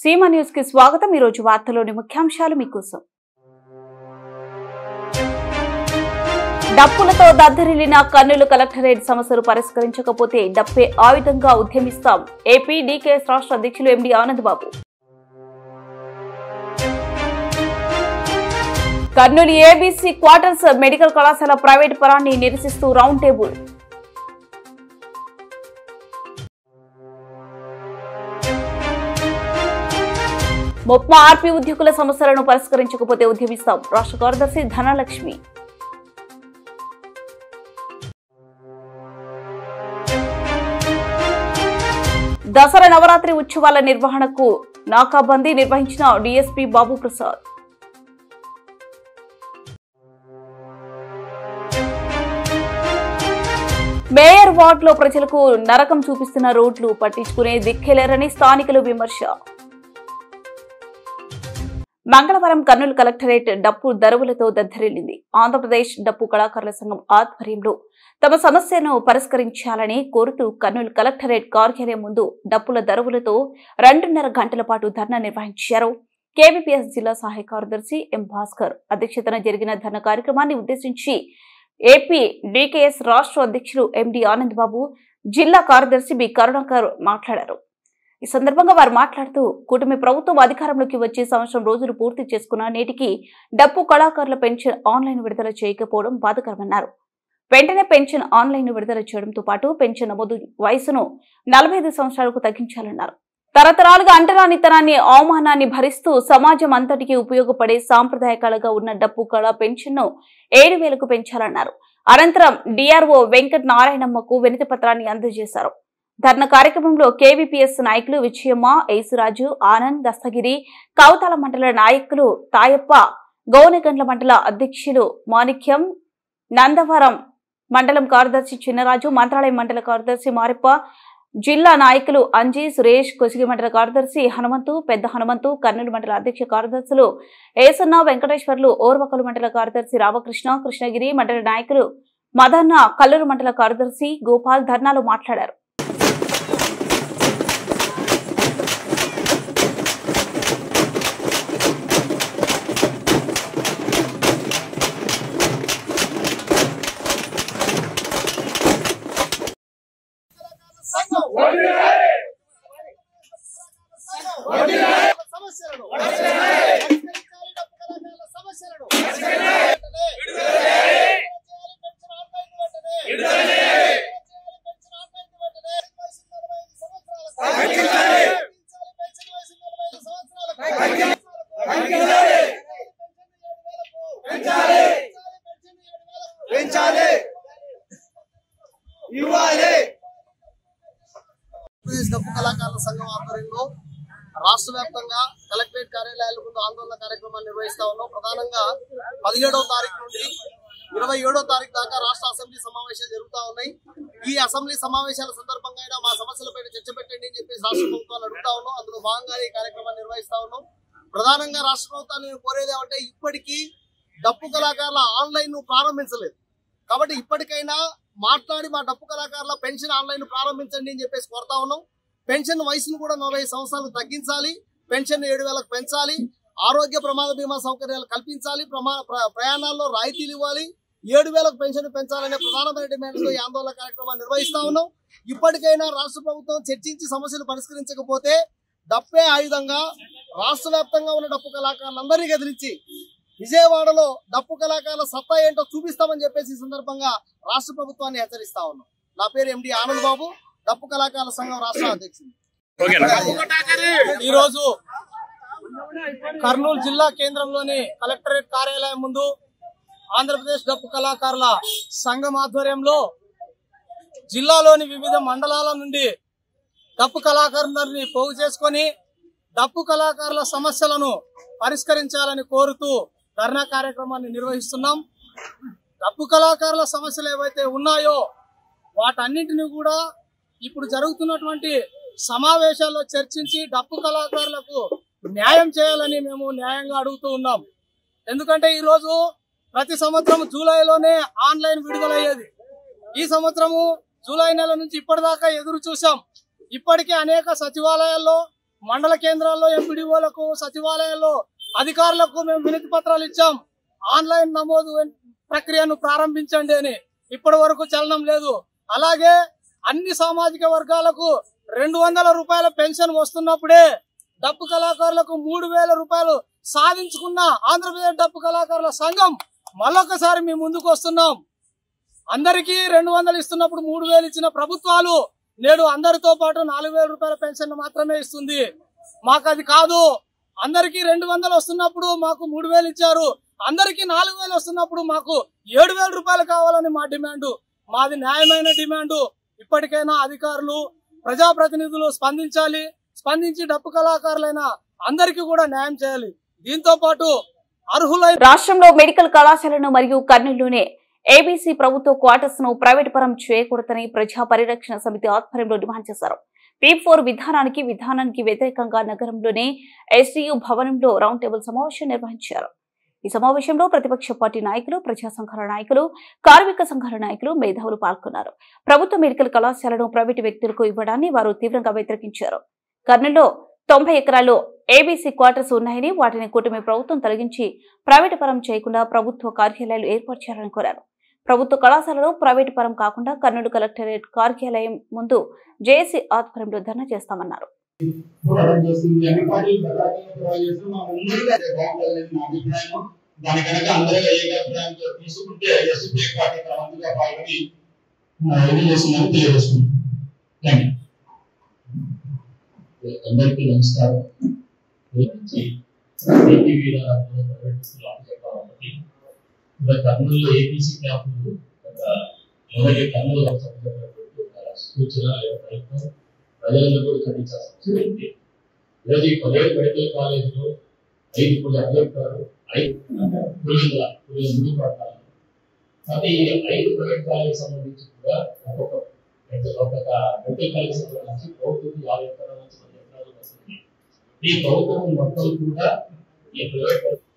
Seema news కి స్వాగతం। ఈ రోజు వార్తలోని ముఖ్యాంశాలు మీకోసం। డప్పులతో దద్దరిల్లిన కర్నూలు కలెక్టరేట్ సమస్యలు పరిష్కరించకపోతే డప్పే ఆయుధంగా ఉద్యమిస్తాం। ఏపీ డీకేఎస్ రాష్ట్ర అధ్యక్షులు ఎండి Anand Babu. Kurnool ABC quarters medical కళాశాల ప్రైవేట్ పరాన్ని నిరసిస్తూ రౌండ్ టేబుల్। మొప్మా ఆర్పీ ఉద్యోగుల సమస్యలను పరిష్కరించకపోతే ఉద్యమిస్తాం। రాష్ట్ర కార్యదర్శి ధనలక్ష్మి। దసరా నవరాత్రి ఉత్సవాల నిర్వహణకు నాకాబందీ నిర్వహించిన డీఎస్పీ బాబు ప్రసాద్। మేయర్ వార్డులో ప్రజలకు నరకం చూపిస్తున్న రోడ్లు పట్టించుకునే దిక్కెలేరని స్థానికులు విమర్శ। మంగళవారం కర్నూలు కలెక్టరేట్ డప్పు దరువులతో దద్దరిల్లింది। ఆంధ్రప్రదేశ్ డప్పు కళాకారుల సంఘం ఆధ్వర్యంలో తమ సమస్యను పరిష్కరించాలని కోరుతూ కర్నూలు కలెక్టరేట్ కార్యాలయం ముందు డప్పుల దరువులతో 2.5 గంటల పాటు ధర్నా నిర్వహించారు। కేవీపీఎస్ జిల్లా సహాయ కార్యదర్శి ఎం భాస్కర్ అధ్యక్షతన జరిగిన ధర్నా కార్యక్రమాన్ని ఉద్దేశించి ఏపీ డీకేఎస్ రాష్ట్ర అధ్యక్షులు ఎండి ఆనంద్ బాబు, జిల్లా కార్యదర్శి బి కరుణాకర్ మాట్లాడారు। ఈ సందర్భంగా వారు మాట్లాడుతూ కూటమి ప్రభుత్వం అధికారంలోకి వచ్చి సంవత్సరం రోజులు పూర్తి చేసుకున్న నేటికి డప్పు కళాకారుల పెన్షన్ ఆన్లైన్ విడుదల చేయకపోవడం బాధాకరమన్నారు। వెంటనే పెన్షన్ ఆన్లైన్ విడుదల చేయడంతో పాటు పెన్షన్ నమోదు వయసును 45 సంవత్సరాలకు తగ్గించాలన్నారు। తరతరాలుగా అంటరానితనాన్ని అవమానాన్ని భరిస్తూ సమాజం అంతటికీ ఉపయోగపడే సాంప్రదాయ కళగా ఉన్న డప్పు కళ పెన్షన్ను 7,000కు పెంచాలన్నారు। అనంతరం డిఆర్ఓ వెంకట నారాయణమ్మకు వినతి పత్రాన్ని అందజేశారు। ధర్నా కార్యక్రమంలో కేవీపీఎస్ నాయకులు విజయమ్మ, ఏసురాజు, ఆనంద్, దస్తగిరి, కౌతాల మండల నాయకులు తాయప్ప, గౌనగండ్ల మండల అధ్యక్షులు మాణిక్యం, నందవరం మండలం కార్యదర్శి చిన్నరాజు, మంత్రాలయం మండల కార్యదర్శి మారిప్ప, జిల్లా నాయకులు అంజీ, సురేష్, కొసిగి మండల కార్యదర్శి హనుమంతు, పెద్ద హనుమంతు, కర్నూలు మండల అధ్యక్ష కార్యదర్శులు ఏసన్న, వెంకటేశ్వర్లు, ఓర్వకలు మండల కార్యదర్శి రామకృష్ణ, కృష్ణగిరి మండల నాయకులు మదన్న, కల్లూరు మండల కార్యదర్శి గోపాల్ ధర్నాలో మాట్లాడారు। డప్పు కళాకారుల సంఘం ఆధ్వర్యంలో రాష్ట్ర వ్యాప్తంగా కలెక్టరేట్ కార్యాలయాల ముందు ఆందోళన కార్యక్రమాన్ని నిర్వహిస్తా ఉన్నాం। ప్రధానంగా 17వ తారీఖు నుండి 27వ తారీఖు దాకా రాష్ట్ర అసెంబ్లీ సమావేశాలు జరుగుతా ఉన్నాయి। ఈ అసెంబ్లీ సమావేశాల సందర్భంగా మా సమస్యలపై చర్చ పెట్టండి అని చెప్పి రాష్ట్ర ప్రభుత్వాన్ని అడుగుతా ఉన్నాం। అందులో భాగంగానే ఈ కార్యక్రమాన్ని నిర్వహిస్తా ఉన్నాం। ప్రధానంగా రాష్ట్ర ప్రభుత్వాన్ని నేను కోరేది ఏమంటే, ఇప్పటికీ డప్పు కళాకారుల ఆన్లైన్ ప్రారంభించలేదు కాబట్టి ఇప్పటికైనా మాట్లాడి మా డప్పు కళాకారుల పెన్షన్ ఆన్లైన్ ప్రారంభించండి అని చెప్పేసి కోరుతా ఉన్నాం। పెన్షన్ వయసును కూడా 40 సంవత్సరాలు తగ్గించాలి, పెన్షన్ 7,000కు పెంచాలి, ఆరోగ్య ప్రమాద బీమా సౌకర్యాలు కల్పించాలి, ప్రయాణాల్లో రాయితీలు ఇవ్వాలి, 7,000కు పెన్షన్ పెంచాలనే ప్రధానమైన డిమాండ్తో ఈ ఆందోళన కార్యక్రమాన్ని నిర్వహిస్తా ఉన్నాం। ఇప్పటికైనా రాష్ట్ర ప్రభుత్వం చర్చించి సమస్యలు పరిష్కరించకపోతే డప్పే ఆయుధంగా రాష్ట్ర వ్యాప్తంగా ఉన్న డప్పు కళాకారులందరినీ ఎదిరించి విజయవాడలో డప్పు కళాకారుల సత్తా ఏంటో చూపిస్తామని చెప్పేసి ఈ సందర్భంగా రాష్ట్ర ప్రభుత్వాన్ని హెచ్చరిస్తా ఉన్నాం। నా పేరు ఎండి ఆనంద్ బాబు, డప్పు కళాకారుల సంఘం రాష్ట్ర అధ్యక్షుడు। ఈరోజు కర్నూలు జిల్లా కేంద్రంలోని కలెక్టరేట్ కార్యాలయం ముందు ఆంధ్రప్రదేశ్ డప్పు కళాకారుల సంఘం ఆధ్వర్యంలో జిల్లాలోని వివిధ మండలాల నుండి డప్పు కళాకారులందరినీ పోగు చేసుకొని డప్పు కళాకారుల సమస్యలను పరిష్కరించాలని కోరుతూ ధర్నా కార్యక్రమాన్ని నిర్వహిస్తున్నాం। డప్పు కళాకారుల సమస్యలు ఏవైతే ఉన్నాయో వాటన్నింటినీ కూడా ఇప్పుడు జరుగుతున్నటువంటి సమావేశాల్లో చర్చించి డప్పు కళాకారులకు న్యాయం చేయాలని మేము న్యాయంగా అడుగుతూ ఉన్నాం। ఎందుకంటే ఈరోజు ప్రతి సంవత్సరం జూలైలోనే ఆన్లైన్ విడుదలయ్యేది। ఈ సంవత్సరము జూలై నెల నుంచి ఇప్పటిదాకా ఎదురు చూసాం। ఇప్పటికే అనేక సచివాలయాల్లో మండల కేంద్రాల్లో ఎంపీడీఓలకు సచివాలయాల్లో అధికారులకు మేము వినతి పత్రాలు ఇచ్చాం. ఆన్లైన్ నమోదు ప్రక్రియను ప్రారంభించండి అని. ఇప్పటి వరకు చలనం లేదు. అలాగే అన్ని సామాజిక వర్గాలకు 200 రూపాయల పెన్షన్ వస్తున్నప్పుడే డప్పు కళాకారులకు 3000 రూపాయలు సాధించుకున్న ఆంధ్రప్రదేశ్ డప్పు కళాకారుల సంఘం మళ్ళొకసారి మేము ముందుకు వస్తున్నాం. అందరికీ 200 ఇస్తున్నప్పుడు 3000 ఇచ్చిన ప్రభుత్వాలు నేడు అందరితో పాటు 4000 రూపాయల పెన్షన్ మాత్రమే ఇస్తుంది. మాకు అది కాదు. అందరికీ 200 వస్తున్నప్పుడు మాకు 3000 ఇచ్చారు. అందరికీ 4000 వస్తున్నప్పుడు మాకు 7000 రూపాయలు కావాలని మా డిమాండ్. మాది న్యాయమైన డిమాండ్. ఇప్పటికైనా అధికారులు, ప్రజాప్రతినిధులు స్పందించి డప్పు కళాకారులైన అందరికీ కూడా న్యాయం చేయాలి. దీంతో పాటు అర్హులైన రాష్ట్రంలో మెడికల్ కళాశాలను మరియు కర్నూలులోనే ఏబీసీ ప్రభుత్వ క్వార్టర్స్ ను ప్రైవేట్ పరం చేయకూడదని ప్రజా పరిరక్షణ సమితి ఆధ్వర్యంలో డిమాండ్ చేశారు. P4 విధానానికి వ్యతిరేకంగా నగరంలోని ఎస్డీయూ భవనంలో రౌండ్ టేబుల్ సమావేశం నిర్వహించారు. ఈ సమావేశంలో ప్రతిపక్ష పార్టీ నాయకులు, ప్రజా సంఘాల నాయకులు, కార్మిక సంఘాల నాయకులు, మేధావులు పాల్గొన్నారు. ప్రభుత్వ మెడికల్ కళాశాలను ప్రైవేటు వ్యక్తులకు ఇవ్వడాన్ని వారు తీవ్రంగా వ్యతిరేకించారు. కర్నూలులో 90 ఎకరాల్లో ఏబీసీ క్వార్టర్స్ ఉన్నాయని వాటిని కూటమి ప్రభుత్వం తొలగించి ప్రైవేటు పరం చేయకుండా ప్రభుత్వ కార్యాలయాలు ఏర్పాటు చేయాలని కోరారు. ప్రభుత్వ కళాశాలలో ప్రైవేటు పరం కాకుండా కర్నూలు కలెక్టరేట్ కార్యాలయం ముందు జేఏసీ ఆధ్వర్యంలో ధర్నా చేస్తామన్నారు. అందరికీ నమస్కారం. కర్నూలులో ఏబీసీ క్యాంపులు కర్నూలు సూచన ప్రజలందరూ కూడా ఖండించాల్సిన ఉంది. ఈరోజు ఈ 10 మెడికల్ కాలేజీలో 5 కూడా అభ్యర్థులు 5 ముందు పడతారు. కానీ ఈ 5 ప్రైవేట్ కాలేజీకి సంబంధించి కూడా ఒక్కొక్క మెడికల్ కాలేజీ సంబంధించి ప్రభుత్వం 50 ఎకరాల నుంచి 10 ఎకరాలు వస్తుంది. ఈ ప్రభుత్వం మొత్తం కూడా ఈ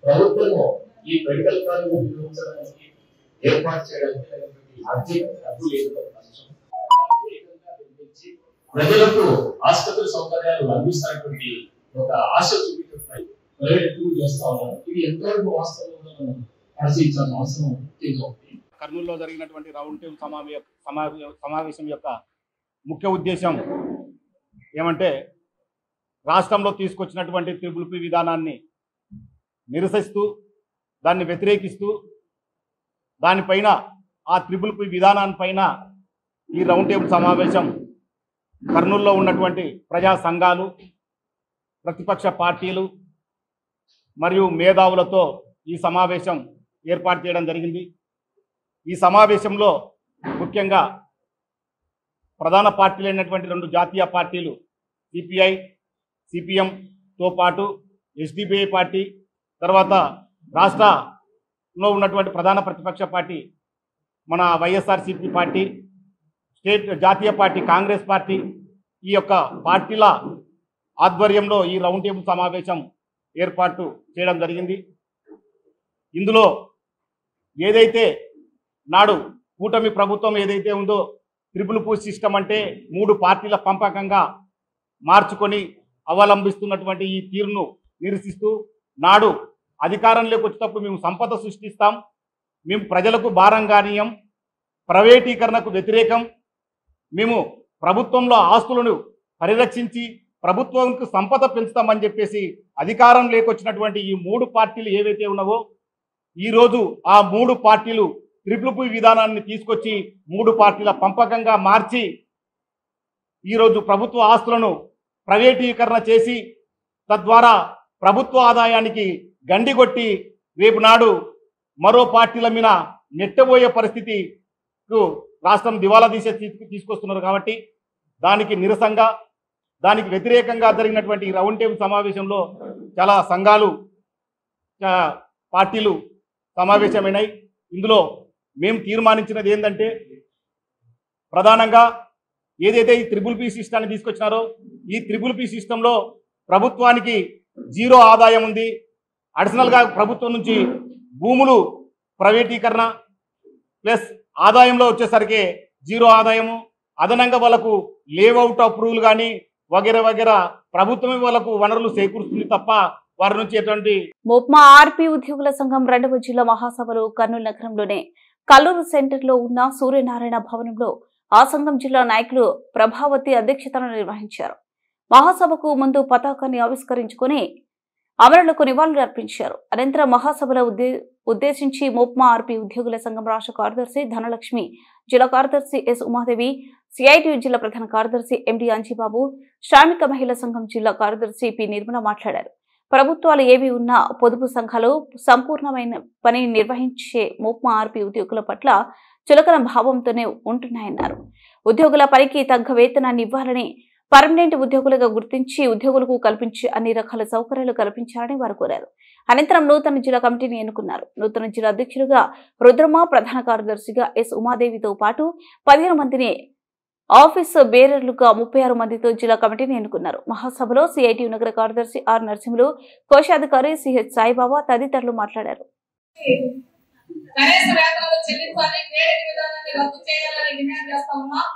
ప్రభుత్వము ఈ మెడికల్ కాలేజీ నిర్మించడానికి ఏర్పాటు చేయడానికి డబ్బు లేదు. ప్రజలకు ఆసుపత్రి సౌకర్యాలు అందిస్తున్నటువంటి ఒక ఆశ చూపించడం ప్రైవేట్ చేస్తా ఉన్నారు. ఇది ఎంతవరకు వాస్తవంగా పరిశీలించాల్సిన అవసరం ఉంది. కర్నూలులో జరిగినటువంటి రౌండ్ టేబుల్ సమావేశం యొక్క ముఖ్య ఉద్దేశం ఏమంటే, రాష్ట్రంలో తీసుకొచ్చినటువంటి త్రిపుల్ పి విధానాన్ని నిరసిస్తూ, దాన్ని వ్యతిరేకిస్తూ, దానిపైన ఆ త్రిపుల్ పి విధానానిపైన ఈ రౌండ్ టేబుల్ సమావేశం కర్నూలులో ఉన్నటువంటి ప్రజా సంఘాలు, ప్రతిపక్ష పార్టీలు మరియు మేధావులతో ఈ సమావేశం ఏర్పాటు చేయడం జరిగింది. ఈ సమావేశంలో ముఖ్యంగా ప్రధాన పార్టీలు అయినటువంటి 2 జాతీయ పార్టీలు సిపిఐ, సిపిఎంతో పాటు ఎస్డిపిఐ పార్టీ, తర్వాత రాష్ట్రంలో ఉన్నటువంటి ప్రధాన ప్రతిపక్ష పార్టీ మన వైఎస్ఆర్సీపీ పార్టీ, జాతీయ పార్టీ కాంగ్రెస్ పార్టీ, ఈ యొక్క పార్టీల ఆధ్వర్యంలో ఈ రౌండ్ టేబుల్ సమావేశం ఏర్పాటు చేయడం జరిగింది. ఇందులో ఏదైతే నాడు కూటమి ప్రభుత్వం ఏదైతే ఉందో త్రిపుల్ పి సిస్టమ్ అంటే 3 పార్టీల పంపకంగా మార్చుకొని అవలంబిస్తున్నటువంటి ఈ తీరును నిరసిస్తూ, నాడు అధికారంలోకి వచ్చేటప్పుడు మేము సంపద సృష్టిస్తాం, మేము ప్రజలకు భారంగానీయం, ప్రైవేటీకరణకు వ్యతిరేకం, మేము ప్రభుత్వంలో ఆస్తులను పరిరక్షించి ప్రభుత్వంకు సంపద పెంచుతామని చెప్పేసి అధికారం లేకొచ్చినటువంటి ఈ 3 పార్టీలు ఏవైతే ఉన్నావో, ఈరోజు ఆ 3 పార్టీలు త్రిపుల్ పి విధానాన్ని తీసుకొచ్చి 3 పార్టీల పంపకంగా మార్చి ఈరోజు ప్రభుత్వ ఆస్తులను ప్రైవేటీకరణ చేసి తద్వారా ప్రభుత్వ ఆదాయానికి గండిగొట్టి రేపు నాడు మరో పార్టీల మీద నెట్టబోయే పరిస్థితికు రాష్ట్రం దివాలా తీసే తీసుకొస్తున్నారు. కాబట్టి దానికి నిరసంగా, దానికి వ్యతిరేకంగా జరిగినటువంటి రౌండ్ టేబుల్ సమావేశంలో చాలా సంఘాలు, పార్టీలు సమావేశమైనాయి. ఇందులో మేము తీర్మానించినది ఏంటంటే, ప్రధానంగా ఏదైతే ఈ త్రిపుల్ పి సిస్టాన్ని తీసుకొచ్చినారో ఈ త్రిపుల్ పి సిస్టంలో ప్రభుత్వానికి 0 ఆదాయం ఉంది. అడిషనల్గా ప్రభుత్వం నుంచి భూములు ప్రైవేటీకరణ ప్లస్ ఆదాయంలో వచ్చేసరికి 0 ఆదాయము, అదనంగా వాళ్ళకు లేఅవుట్ అప్రూవల్ కానీ వగేరా వగేరా ప్రభుత్వమే వాళ్ళకు వనరులు చేకూరుస్తుంది తప్ప వారి నుంచి ఎటువంటి. మోప్మా ఆర్పీ ఉద్యోగుల సంఘం 2వ జిల్లా మహాసభలు కర్నూలు నగరంలోనే కల్లూరు సెంటర్లో ఉన్న సూర్యనారాయణ భవనంలో ఆ సంఘం జిల్లా నాయకులు ప్రభావతి అధ్యక్షతన నిర్వహించారు. మహాసభకు ముందు పతాకాన్ని ఆవిష్కరించుకుని అమరులకు నివాళులు అర్పించారు. అనంతరం మహాసభలో ఉద్దేశించి మోప్మా ఆర్పీ ఉద్యోగుల సంఘం రాష్ట్ర కార్యదర్శి ధనలక్ష్మి, జిల్లా కార్యదర్శి ఎస్ ఉమాదేవి, సిఐటియు జిల్లా ప్రధాన కార్యదర్శి ఎండి అంజిబాబు, శ్రామిక మహిళా సంఘం జిల్లా కార్యదర్శి పి నిర్మల మాట్లాడారు. ప్రభుత్వాలు ఏవి ఉన్నా పొదుపు సంఘాలు సంపూర్ణమైన పని నిర్వహించే మోప్మా ఆర్పీ ఉద్యోగుల పట్ల చులకన భావంతోనే ఉంటున్నాయన్నారు. ఉద్యోగుల పనికి తగ్గ వేతనాన్ని ఇవ్వాలని, పర్మనెంట్ ఉద్యోగులుగా గుర్తించి ఉద్యోగులకు కల్పించి అన్ని రకాల సౌకర్యాలు కల్పించాలని వారు కోరారు. అనంతరం నూతన జిల్లా కమిటీని ఎన్నుకున్నారు. నూతన జిల్లా అధ్యక్షులుగా రుద్రమ, ప్రధాన కార్యదర్శిగా ఎస్ ఉమాదేవితో పాటు 15 మందిని, ఆఫీసు బేరర్లుగా 36 మందితో జిల్లా కమిటీని ఎన్నుకున్నారు. మహాసభలో సిఐటియు నగర కార్యదర్శి ఆర్ నరసింహులు, కోశాధికారి సిహెచ్ సాయిబాబా తదితరులు మాట్లాడారు. కనీస వేతనాలు చెల్లించాలి, గ్రేడింగ్ విధానాన్ని రద్దు చేయాలని డిమాండ్ చేస్తా ఉన్నాం.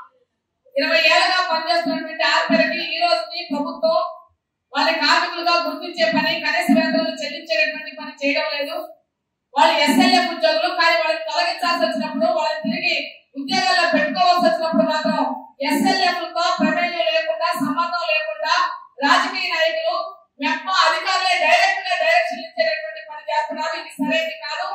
20 ఏళ్లుగా పనిచేస్తున్నటువంటి ఆర్పీలకి ఈ రోజుని ప్రభుత్వం వాళ్ళ కార్మికులుగా గుర్తించే పని, కనీస వేతనాలు చెల్లించేటటువంటి పని చేయడం లేదు. వాళ్ళు ఎస్ఎల్ఎఫ్ ఉద్యోగులు, కానీ వాళ్ళని తొలగించాల్సి వచ్చినప్పుడు, వాళ్ళని తిరిగి ఉద్యోగాల్లో పెట్టుకోవాల్సి వచ్చినప్పుడు మాత్రం ఎస్ఎల్ఎఫ్లతో ప్రమేయం లేకుండా, సంబంధం లేకుండా రాజకీయ నాయకులు, మెప్మా అధికారులే డైరెక్షన్ ఇచ్చేటటువంటి పని చేస్తున్నారు. ఇది సరైనది కాదు.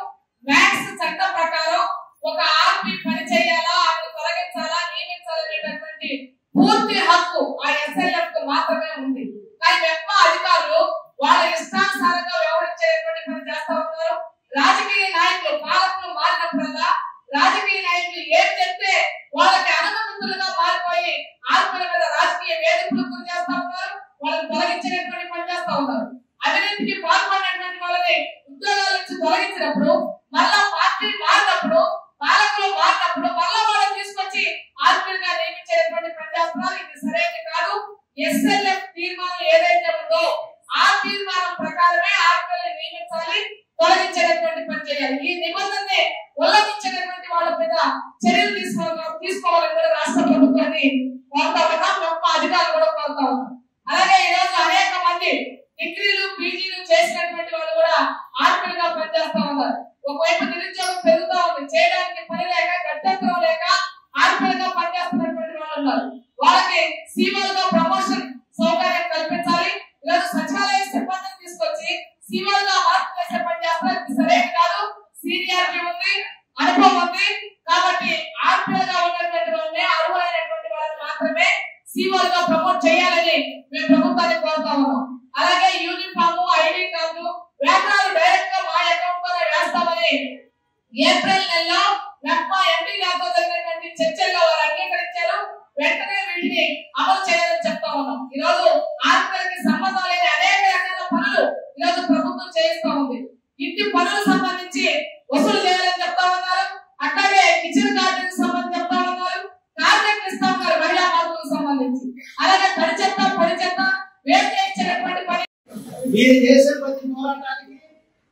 మ్యాక్స్ చట్టం ప్రకారం ఒక ఆర్పీ పని చేయాలా, అతను తొలగించాలా, నియమించాలనేటటువంటి పూర్తి హక్కు ఆ ఎస్ఎల్ఎఫ్ కు మాత్రమే ఉంది. కానీ మెప్మా అధికారులు వాళ్ళ ఇష్టానుసారంగా వ్యవహరించేటటువంటి పని చేస్తా ఉన్నారు. రాజకీయ నాయకులు, పాలకులు మారినప్పుడల్లా రాజకీయ నాయకులు ఏం చెప్తే వాళ్ళకి అనుమతులుగా మారిపోయి ఆర్పీల మీద రాజకీయ వేధింపులకు గురి చేస్తా ఉన్నారు. వాళ్ళని తొలగించేటటువంటి పని చేస్తా ఉన్నారు. అవినీతికి పాల్పడినటువంటి వాళ్ళని ఉద్యోగాల నుంచి తొలగించినప్పుడు, మళ్ళా పార్టీ మారినప్పుడు, పాలకులు మారినప్పుడు మళ్ళా వాళ్ళని తీసుకొచ్చి ఆర్పీలుగా నియమించేటువంటి పని చేస్తున్నారు. ఇది సరైనది కాదు. ఎస్ఎల్ఎఫ్ తీర్మానం ఏదైతే ఉందో ఆ తీర్మానం ప్రకారమే ఆర్పీలను నియమించాలి, తొలగించేటటువంటి పని చేయాలి. ఈ నిబంధనని ఉల్లంఘించేటటువంటి వాళ్ళ మీద చర్యలు తీసుకోవాలని కూడా రాష్ట్ర ప్రభుత్వాన్ని కోరుతా ఉన్నాం. మెప్మా అధికారులు కూడా కోరుతా ఉన్నాం. అలాగే ఈ రోజు అనేక మంది డిగ్రీలు, పీజీలు చేసినటువంటి వాళ్ళు కూడా ఆర్పీలుగా పనిచేస్తా ఉన్నారు. ఒకవైపు నిరుద్యోగం పెరుగుతా ఉంది, చేయడానికి పని లేక, గత్యంతరం లేక ఆర్పీలుగా పనిచేస్తున్నటువంటి వాళ్ళు ఉన్నారు. వాళ్ళకి సీఓలుగా ప్రమోషన్ సౌకర్యం కల్పించాలి. ఈరోజు సచివాలయ సిబ్బందిని తీసుకొచ్చి సీఓలుగా మార్పు చేసే పని చేస్తారు. ఇది సరైనది కాదు. సీనియారిటీ ఉంది, అనుభవం ఉంది. కాబట్టి ఆర్పీలుగా ఉన్నటువంటి వాళ్ళని, అర్హులైనటువంటి వాళ్ళని మాత్రమే సీఓలుగా ప్రమోట్ చేయాలని మేము ప్రభుత్వాన్ని కోరుతా ఉన్నాం. అలాగే యూనిఫామ్, ఐడి కార్డు, వేతనాలు డైరెక్ట్ గా మా అకౌంట్ లో వేస్తామని ఏప్రిల్ నెలలో మెప్మా ఎంపీ గారితో జరిగినటువంటి చర్చల్లో వారు అంగీకరించారు. వెంటనే వీటిని అమలు చేయాలని చెప్తా ఉన్నాం. ఈ రోజు ఆర్పీలకి సంబంధం లేని అనేక రకాల పనులు ఈ రోజు ప్రభుత్వం చేయిస్తా ఉంది. ఇంటి పనులకు సంబంధించి వసూలు చేయాలని చెప్తా ఉన్నారు. అట్లాగే కిచెన్ గార్డెన్ సంబంధించి చెప్తా ఉన్నారు. కాంట్రాక్ట్ ఇస్తా ఉన్నారు మహిళా మార్పులకు సంబంధించి. అలాగే తడి చెత్త, పొడి చెత్త వేరు చేయించేటటువంటి పని. మీరు చేసే ప్రతి పోరాటానికి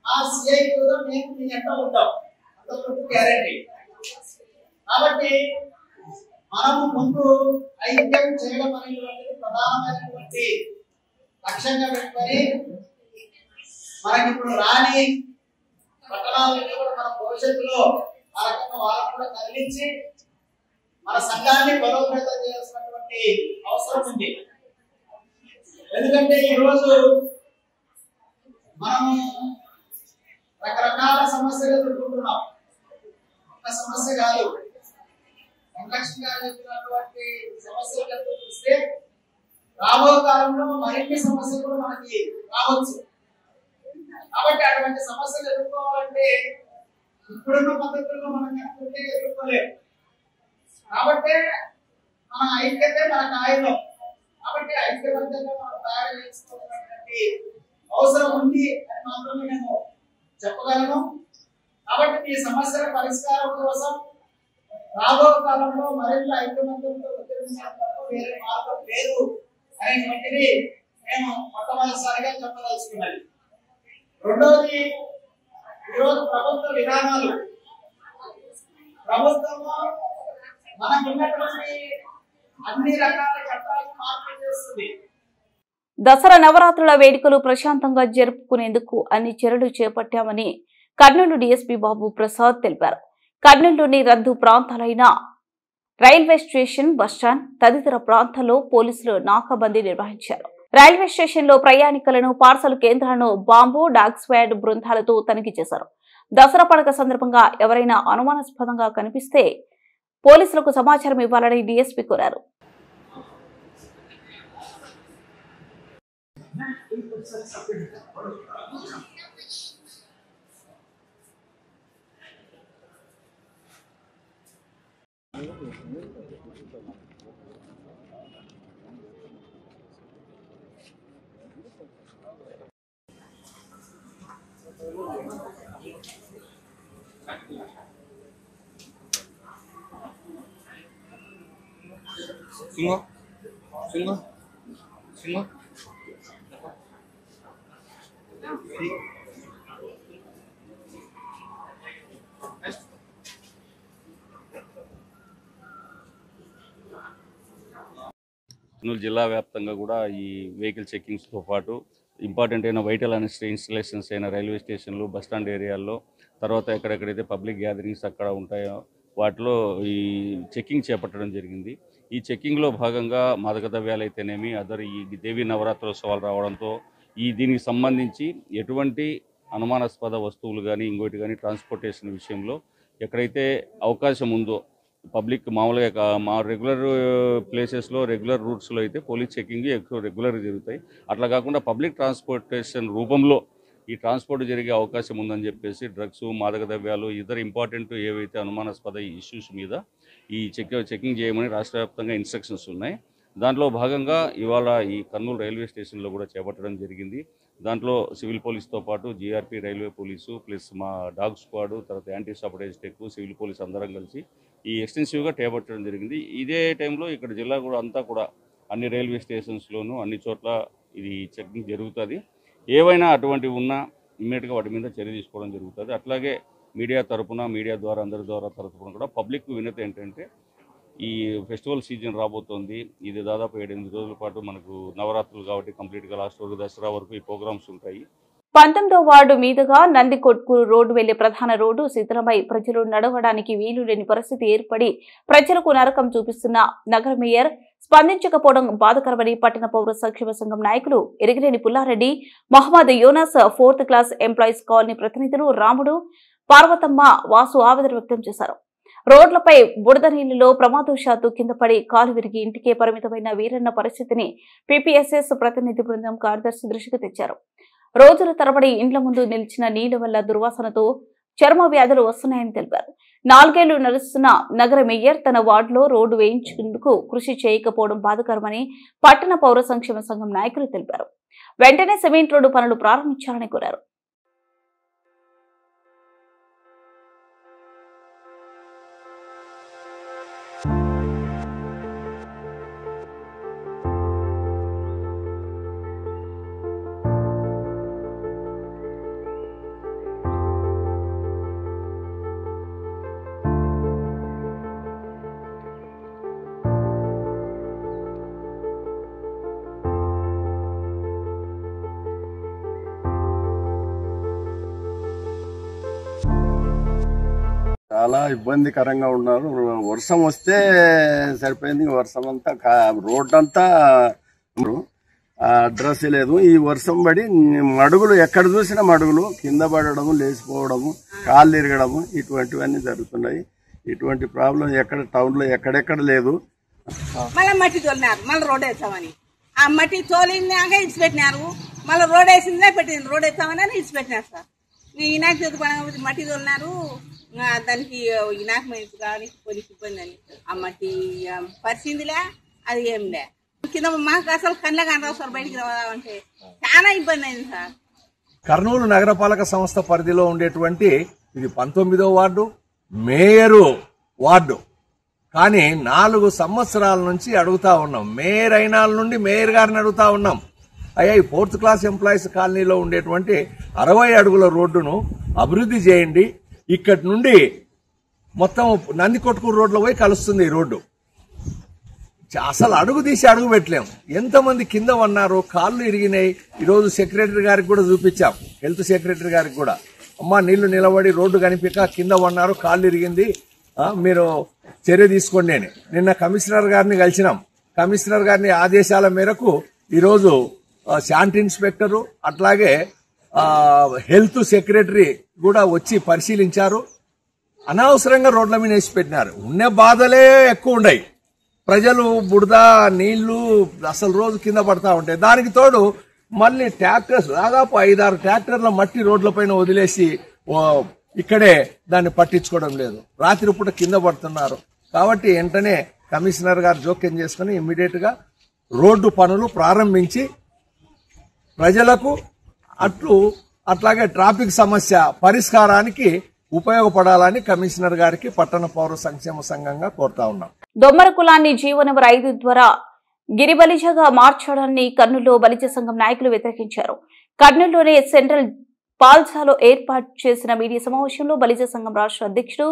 ఆ సిఐ కూడా మేము మీ ఎంత ఉంటాం, అంతవరకు గ్యారంటీ. కాబట్టి మనము ముందు ఐక్యం చేయడం అనేటువంటి ప్రధానమైనటువంటి లక్ష్యంగా పెట్టుకొని మనకి ఇప్పుడు రాని పట్టణాలన్నీ కూడా మన భవిష్యత్తులో ఆ రకంగా వాళ్ళకు కూడా కదిలించి మన సంఘాన్ని బలోపేతం చేయాల్సినటువంటి అవసరం ఉంది. ఎందుకంటే ఈరోజు మనము రకరకాల సమస్యలు ఎదుర్కొంటున్నాం. ఒక సమస్య కాదు, వెంకటలక్ష్మి గారు చెప్పినటువంటి సమస్యలు చూస్తే రాబో కాలంలో మరిన్ని సమస్యలు కూడా మనకి రావచ్చు. కాబట్టి అటువంటి సమస్యలు ఎదుర్కోవాలంటే ఇప్పుడున్న పద్ధతుల్లో మనం కనుక్కుంటే ఎదుర్కోలేము. కాబట్టి మన ఐక్యతే మనకు ఆయుధం. కాబట్టి ఐక్యబద్ధంగా మనం తయారు చేసుకోవాల్సినటువంటి అవసరం ఉంది అని మాత్రమే నేను చెప్పగలను. కాబట్టి ఈ సమస్యల పరిష్కారం కోసం రాబో కాలంలో మరింత ఐక్యమత్యంతో ఉద్యమించడం వేరే మార్గం లేదు అనేటువంటిది మేము మొట్టమొదటిసారిగా చెప్పదలుచుకున్నది. రెండవది, ఈరోజు ప్రభుత్వ విధానాలు, ప్రభుత్వము మనకున్నటువంటి అన్ని రకాల చట్టాలకు మార్పులు చేస్తుంది. దసరా నవరాత్రుల వేడుకలు ప్రశాంతంగా జరుపుకునేందుకు అన్ని చర్యలు చేపట్టామని కర్నూలు డీఎస్పీ బాబు ప్రసాద్ తెలిపారు. కర్నూలులోని రద్దు ప్రాంతాలైన రైల్వే స్టేషన్, బస్టాండ్ తదితర ప్రాంతాల్లో పోలీసులు నాకాబందీ నిర్వహించారు. రైల్వే స్టేషన్ లో ప్రయాణికులను, పార్సల్ కేంద్రాలను బాంబు, డాగ్ స్క్వాడ్ బృందాలతో తనిఖీ చేశారు. దసరా పండుగ సందర్భంగా ఎవరైనా అనుమానాస్పదంగా కనిపిస్తే పోలీసులకు సమాచారం ఇవ్వాలని డీఎస్పీ కోరారు. కర్నూలు జిల్లా వ్యాప్తంగా కూడా ఈ వెహికల్ చెక్కింగ్స్తో పాటు ఇంపార్టెంట్ అయిన వైటల్ అండ్ ఇన్స్టలేషన్స్ అయిన రైల్వే స్టేషన్లు, బస్టాండ్ ఏరియాల్లో, తర్వాత ఎక్కడెక్కడైతే పబ్లిక్ గ్యాదరింగ్స్ అక్కడ ఉంటాయో వాటిలో ఈ చెక్కింగ్ చేపట్టడం జరిగింది. ఈ చెక్కింగ్లో భాగంగా మాదక ద్రవ్యాలు అయితేనేమి, ఈ దేవీ నవరాత్రోత్సవాలు రావడంతో దీనికి సంబంధించి ఎటువంటి అనుమానాస్పద వస్తువులు కానీ ఇంకోటి కానీ ట్రాన్స్పోర్టేషన్ విషయంలో ఎక్కడైతే అవకాశం ఉందో పబ్లిక్ మామూలుగా మా రెగ్యులర్ ప్లేసెస్లో, రెగ్యులర్ రూట్స్లో అయితే పోలీస్ చెకింగ్ ఎక్కువ రెగ్యులర్గా జరుగుతాయి. అట్లా కాకుండా పబ్లిక్ ట్రాన్స్పోర్టేషన్ రూపంలో ఈ ట్రాన్స్పోర్ట్ జరిగే అవకాశం ఉందని చెప్పేసి డ్రగ్స్, మాదక ద్రవ్యాలు, ఇతర ఇంపార్టెంట్ ఏవైతే అనుమానాస్పద ఇష్యూస్ మీద ఈ చెకింగ్ చేయమని రాష్ట్ర వ్యాప్తంగా ఇన్స్ట్రక్షన్స్ ఉన్నాయి. దాంట్లో భాగంగా ఇవాళ ఈ కర్నూలు రైల్వే స్టేషన్లో కూడా చేపట్టడం జరిగింది. దాంట్లో సివిల్ పోలీస్తో పాటు జీఆర్పీ, రైల్వే పోలీసు ప్లస్ మా డాగ్ స్క్వాడ్, తర్వాత యాంటీ సాబటేజ్ టెక్, సివిల్ పోలీస్ అందరం కలిసి ఈ ఎక్స్టెన్సివ్గా చేపట్టడం జరిగింది. ఇదే టైంలో ఇక్కడ జిల్లా కూడా అంతా కూడా అన్ని రైల్వే స్టేషన్స్లోనూ అన్ని చోట్ల ఇది చెకింగ్ జరుగుతుంది. ఏవైనా అటువంటివి ఉన్నా ఇమ్మీడియట్గా వాటి మీద చర్య తీసుకోవడం జరుగుతుంది. అట్లాగే మీడియా తరపున, మీడియా ద్వారా అందరి ద్వారా తరపున కూడా పబ్లిక్ వినతి ఏంటంటే ఈ ఫెస్టివల్ సీజన్ రాబోతోంది. ఇది దాదాపు 7-8 రోజుల పాటు మనకు నవరాత్రులు కాబట్టి కంప్లీట్గా లాస్ట్ రోజు దసరా వరకు ఈ ప్రోగ్రామ్స్ ఉంటాయి. 19వ వార్డు మీదుగా నందికొట్కూరు రోడ్డు వెళ్లే ప్రధాన రోడ్డు శిథిలమై ప్రజలు నడవడానికి వీలు లేని పరిస్థితి ఏర్పడి ప్రజలకు నరకం చూపిస్తున్న నగర మేయర్ స్పందించకపోవడం బాధాకరమని పట్టణ పౌర సంక్షేమ సంఘం నాయకులు Erigineni Pullareddy, Mohammed Yonas, 4th class employees colony ప్రతినిధులు రాముడు, పార్వతమ్మ, వాసు ఆవేదన వ్యక్తం చేశారు. రోడ్లపై బురద నీళ్లలో ప్రమాదవశాత్తు కింద పడి కాలు విరిగి ఇంటికే పరిమితమైన వీరన్న పరిస్థితిని పీపీఎస్ఎస్ ప్రతినిధి బృందం కార్యదర్శి దృష్టికి తెచ్చారు. రోజుల తరబడి ఇండ్ల ముందు నిలిచిన నీళ్ల వల్ల దుర్వాసనతో చర్మ వ్యాధులు వస్తున్నాయని తెలిపారు. 4 ఏళ్లు నడుస్తున్న నగర మేయర్ తన వార్డులో రోడ్డు వేయించేందుకు కృషి చేయకపోవడం బాధాకరమని పట్టణ పౌర సంక్షేమ సంఘం నాయకులు తెలిపారు. వెంటనే సిమెంట్ రోడ్డు పనులు ప్రారంభించాలని కోరారు. చాలా ఇబ్బందికరంగా ఉన్నారు. వర్షం వస్తే సరిపోయింది. వర్షం అంతా రోడ్ అంతా అడ్రస్ లేదు. ఈ వర్షం పడి మడుగులు ఎక్కడ చూసినా మడుగులు కింద పడడము, లేచిపోవడము, కాళ్ళు ఇరగడము ఇటువంటివన్నీ జరుగుతున్నాయి. ఇటువంటి ప్రాబ్లం ఎక్కడ టౌన్ లో ఎక్కడెక్కడ లేదు. మళ్ళీ మట్టి తోలినారు, మళ్ళీ రోడ్ వేస్తామని ఆ మట్టి తోలినాక ఇచ్చిపెట్టినారు. మళ్ళీ రోడ్ వేసిందే పెట్టింది, రోడ్ వేస్తామని ఇచ్చిపెట్టినారు సార్. వినాయక చవితి పండుగ మట్టి తోలినారు. దానికి వినాయక మంచి కానీ పోలీసు ఇబ్బంది అని ఆ మట్టి పరిచిందిలే, అది ఏంలే కింద మాకు అసలు కళ్ళ కనరావు సార్. బయటికి రావాలంటే చాలా ఇబ్బంది అయింది సార్. కర్నూలు నగరపాలక సంస్థ పరిధిలో ఉండేటువంటి ఇది 19వ వార్డు, మేయరు వార్డు. కానీ 4 సంవత్సరాల నుంచి అడుగుతా ఉన్నాం. మేయర్ అయిన నుండి మేయర్ గారిని అడుగుతా ఉన్నాం, అయ్యా ఈ 4th క్లాస్ ఎంప్లాయీస్ కాలనీలో ఉండేటువంటి 60 అడుగుల రోడ్డును అభివృద్ధి చేయండి. ఇక్కడి నుండి మొత్తం నందికొట్కూరు రోడ్లో పోయి కలుస్తుంది ఈ రోడ్డు. అసలు అడుగు తీసి అడుగు పెట్టలేము. ఎంతమంది కింద ఉన్నారు, కాళ్ళు ఇరిగినాయి. ఈరోజు సెక్రటరీ గారికి కూడా చూపించాం, హెల్త్ సెక్రటరీ గారికి కూడా. అమ్మా నీళ్లు నిలబడి రోడ్డు కనిపించక కింద ఉన్నారు, కాళ్ళు ఇరిగింది, మీరు చర్య తీసుకోండి అని. నిన్న కమిషనర్ గారిని కలిసినాం. కమిషనర్ గారిని ఆదేశాల మేరకు ఈరోజు శాంతి ఇన్స్పెక్టరు అట్లాగే హెల్త్ సెక్రటరీ కూడా వచ్చి పరిశీలించారు. అనవసరంగా రోడ్ల మీద వేసి పెట్టినారు. ఉన్న బాధలే ఎక్కువ ఉన్నాయి. ప్రజలు బురద నీళ్లు అసలు రోజు కింద పడతా ఉంటాయి. దానికి తోడు మళ్ళీ ట్రాక్టర్స్ దాదాపు 5-6 ట్రాక్టర్ల మట్టి రోడ్లపైన వదిలేసి ఇక్కడే దాన్ని పట్టించుకోవడం లేదు. రాత్రిపూట కింద పడుతున్నారు. కాబట్టి వెంటనే కమిషనర్ గారు జోక్యం చేసుకుని ఇమ్మీడియట్ గా రోడ్డు పనులు ప్రారంభించి ప్రజలకు అట్లాగే ట్రాఫిక్ సమస్య పరిష్కారానికి ఉపయోగపడాలని కమిషనర్ గారికి పట్టణ పౌర సంక్షేమ సంఘంగా కోరుతా ఉన్నాం. దొమ్మర కులాన్ని జీవో నెంబర్ 5 ద్వారా గిరిబలిజగా మార్చడాన్ని కర్నూలులో బలిజ సంఘం నాయకులు వ్యతిరేకించారు. కర్నూలులోని సెంట్రల్ పాల్సాలో ఏర్పాటు చేసిన మీడియా సమావేశంలో బలిజ సంఘం రాష్ట్ర అధ్యక్షుడు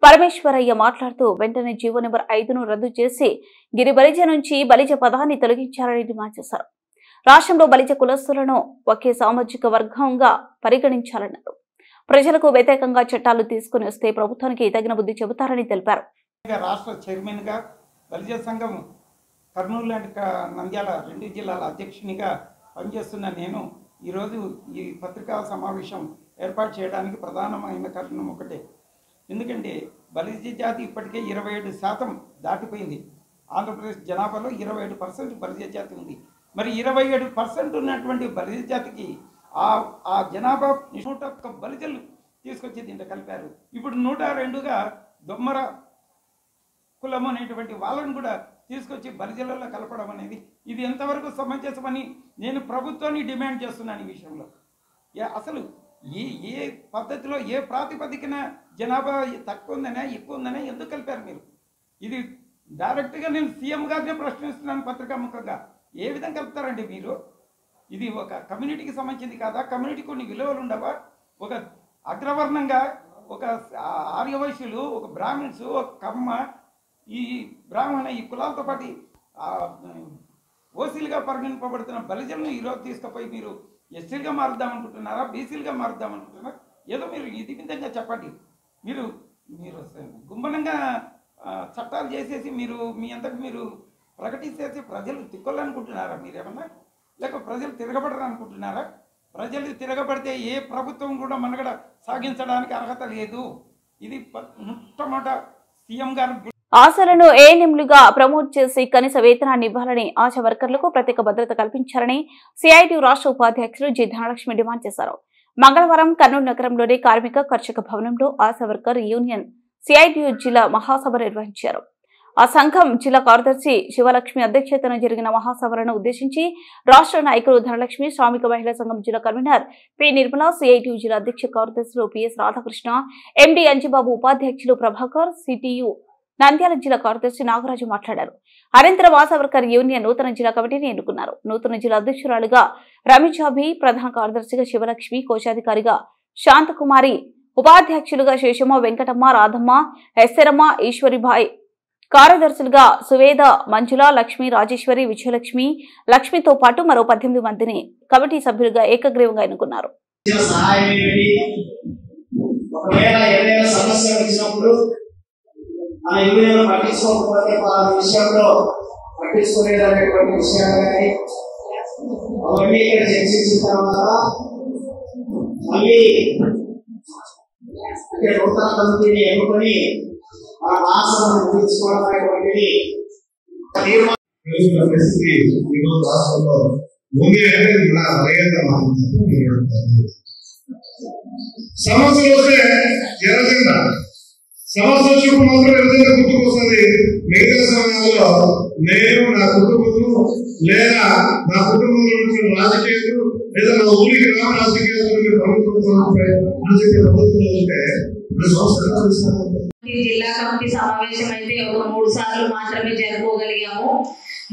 పరమేశ్వరయ్య మాట్లాడుతూ వెంటనే జీవో నెంబర్ 5ను రద్దు చేసి గిరిబలిజ నుంచి బలిజ పదాన్ని తొలగించాలని డిమాండ్ చేశారు. రాష్ట్రంలో బలిజ కులస్తులను ఒకే సామాజిక వర్గంగా పరిగణించాలన్నారు. ప్రజలకు వ్యతిరేకంగా చట్టాలు తీసుకుని వస్తే ప్రభుత్వానికి తగిన బుద్ధి చెబుతారని తెలిపారు. రాష్ట్ర చైర్మన్ గా బలిజ సంఘం కర్నూలు అండ్ నంద్యాల 2 జిల్లాల అధ్యక్షునిగా పనిచేస్తున్న నేను ఈరోజు ఈ పత్రికా సమావేశం ఏర్పాటు చేయడానికి ప్రధానమైన కారణం ఒకటే. ఎందుకంటే బలిజ జాతి ఇప్పటికే 27% దాటిపోయింది. ఆంధ్రప్రదేశ్ జనాభాలో 27% బలిజ జాతి ఉంది. మరి 27% ఉన్నటువంటి బలిజ జాతికి ఆ జనాభా 101 బలిజలు తీసుకొచ్చి దీంట్లో కలిపారు. ఇప్పుడు 102గా దొమ్మర కులం అనేటువంటి వాళ్ళను కూడా తీసుకొచ్చి బలిజలలో కలపడం అనేది ఇది ఎంతవరకు సమంజసమని నేను ప్రభుత్వాన్ని డిమాండ్ చేస్తున్నాను. ఈ విషయంలో అసలు ఏ పద్ధతిలో ఏ ప్రాతిపదికన జనాభా తక్కువ ఉందనే ఎక్కువ ఉందనే ఎందుకు కలిపారు మీరు? ఇది డైరెక్ట్గా నేను సీఎం గారినే ప్రశ్నిస్తున్నాను పత్రికాముఖంగా. ఏ విధంగా కలుపుతారండి మీరు? ఇది ఒక కమ్యూనిటీకి సంబంధించింది కాదా? కమ్యూనిటీ కొన్ని విలువలు ఉండవా? ఒక అగ్రవర్ణంగా ఒక ఆర్యవైశ్యులు, ఒక బ్రాహ్మణ్స్, ఒక కమ్మ, ఈ బ్రాహ్మణ ఈ కులాలతో పాటు ఓసీలుగా పరిగణింపబడుతున్న బలిజలను ఈరోజు తీసుకుపోయి మీరు ఎస్సీలుగా మారుద్దామనుకుంటున్నారా, బీసీలుగా మారుద్దామనుకుంటున్నారా? ఏదో మీరు ఇది విధంగా చెప్పండి. మీరు గుంభనంగా చట్టాలు చేసేసి మీరు మీ అంతకు మీరు ప్రకటించేసి ప్రజలు తిక్కొల్లనుకుంటున్నారా మీరేమన్నా? లేక ప్రజలు తిరగబడరు అనుకుంటున్నారా? ప్రజలు తిరగబడితే ఏ ప్రభుత్వం కూడా మనగడ సాగించడానికి అర్హత లేదు. ఇది మొట్టమొదట సీఎం గారు ఆశలను ఏఎన్ఎంలుగా ప్రమోట్ చేసి కనీస వేతనాన్ని ఇవ్వాలని ఆశా వర్కర్లకు ప్రత్యేక భద్రత కల్పించాలని సిఐటియు రాష్ట్ర ఉపాధ్యక్షులు జి ధనలక్ష్మి డిమాండ్ చేశారు. మంగళవారం కర్నూలు నగరంలోని కార్మిక కర్షక భవనంలో ఆశా వర్కర్ యూనియన్ సిఐటియు జిల్లా మహాసభ నిర్వహించారు. ఆ సంఘం జిల్లా కార్యదర్శి శివలక్ష్మి అధ్యక్షతన జరిగిన మహాసభలను ఉద్దేశించి రాష్ట్ర నాయకులు ధనలక్ష్మి, శ్రామిక మహిళా సంఘం జిల్లా కన్వీనర్ పి నిర్మల, సిఐటియు జిల్లా అధ్యక్ష కార్యదర్శులు పిఎస్ రాధాకృష్ణ, ఎండి అంజిబాబు, ఉపాధ్యక్షులు ప్రభాకర్, సిటియు నంద్యాల జిల్లా కార్యదర్శి నాగరాజు మాట్లాడారు. అనంతరం ఆశా వర్కర్ యూనియన్ నూతన జిల్లా కమిటీని ఎన్నుకున్నారు. నూతన జిల్లా అధ్యక్షురాలుగా రమిజాబి, ప్రధాన కార్యదర్శిగా శివలక్ష్మి, కోశాధికారిగా శాంతకుమారి, ఉపాధ్యక్షులుగా శేషమ్మ, వెంకటమ్మ, రాధమ్మ, ఎస్సరమ్మ, ఈశ్వరిబాయ్, కార్యదర్శులుగా సువేద, మంజుల, లక్ష్మి, రాజేశ్వరి, విజయలక్ష్మి, లక్ష్మితో పాటు మరో 18 మందిని కమిటీ సభ్యులుగా ఏకగ్రీవంగా ఎన్నుకున్నారు. ఆ యూనియన్ పట్టించుకోకపోతే విషయంలో పట్టించుకునేటటువంటి విషయాలు కానీ అవన్నీ ఇక్కడ చర్చించిన తర్వాత మళ్ళీ నూతన కమిటీని ఎన్నుకొని ఆ మహాసభను ముగించుకోవడం అనేటువంటిది పరిస్థితి ఈరోజు రాష్ట్రంలో భూమి అనేది సమస్యలు వస్తే జనసేన సమస్య వచ్చినప్పుడు మాత్రం ఎవరైనా గుర్తుకొస్తుంది. మిగతా సమయాల్లో నేను నా కుటుంబం లేదా నా కుటుంబంలో రాజకీయాలు లేదా నా ఊరికి రాజకీయాలు ప్రభుత్వం ఉంటే జిల్లా కమిటీ సమావేశం అయితే ఒక 3 సార్లు మాత్రమే జరుపుకోగలిగాము.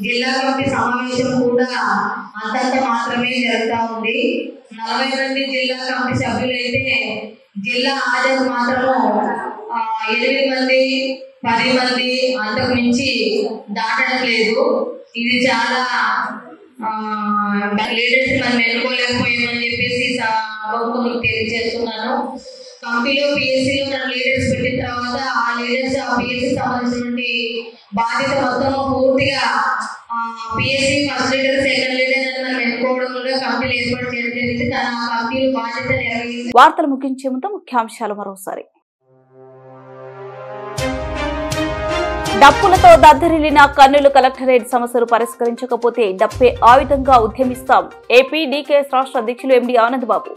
జిల్లా కమిటీ సమావేశం కూడా అంతంత మాత్రమే జరుగుతూ ఉంది. 40 మంది జిల్లా కమిటీ సభ్యులైతే జిల్లా హాజరు మాత్రము 8 మంది 10 మంది అంతకు మించి దాటడం లేదు. ఇది చాలా లీడర్స్ మనం ఎన్నుకోలేకపోయామని చెప్పేసి ప్రభుత్వం తెలియజేస్తున్నాను. కంపెనీలో పిఎస్సీలో మనం లీడర్స్ పెట్టిన తర్వాత ఆ లీడర్స్ ఆ పిఎస్సీ సంబంధించినటువంటి బాధ్యత మొత్తం పూర్తిగా PSC first leader second leader అని మనం ఎన్నుకోవడంలో కంపెనీలు ఏర్పాటు చేయడం జరిగింది. కానీ ఆ కంపెనీలు బాధ్యత నిర్వహించి వార్తలు ముగించే ముందు ముఖ్యాంశాలు మరోసారి. డప్పులతో దద్దరిల్లిన కర్నూలు కలెక్టరేట్ సమస్యలు పరిష్కరించకపోతే డప్పే ఆయుధంగా ఉద్యమిస్తాం. ఏపీ డీకేఎస్ రాష్ట్ర అధ్యక్షులు ఎండి Anand Babu.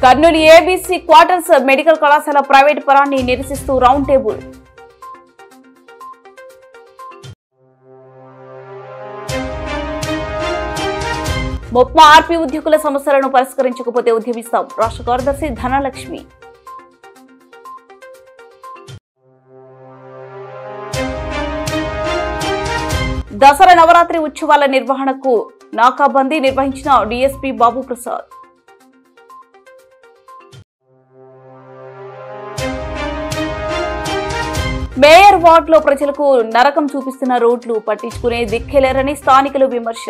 Kurnool ABC quarters medical కళాశాల ప్రైవేట్ పరాన్ని నిరసిస్తూ రౌండ్ టేబుల్. మొప్మా ఆర్పీ ఉద్యోగుల సమస్యలను పరిష్కరించకపోతే ఉద్యమిస్తాం. రాష్ట్ర కార్యదర్శి ధనలక్ష్మి. దసరా నవరాత్రి ఉత్సవాల నిర్వహణకు నాకాబందీ నిర్వహించిన డీఎస్పీ బాబు ప్రసాద్. మేయర్ వార్డులో ప్రజలకు నరకం చూపిస్తున్న రోడ్లు పట్టించుకునే దిక్కెలేరని స్థానికులు విమర్శ.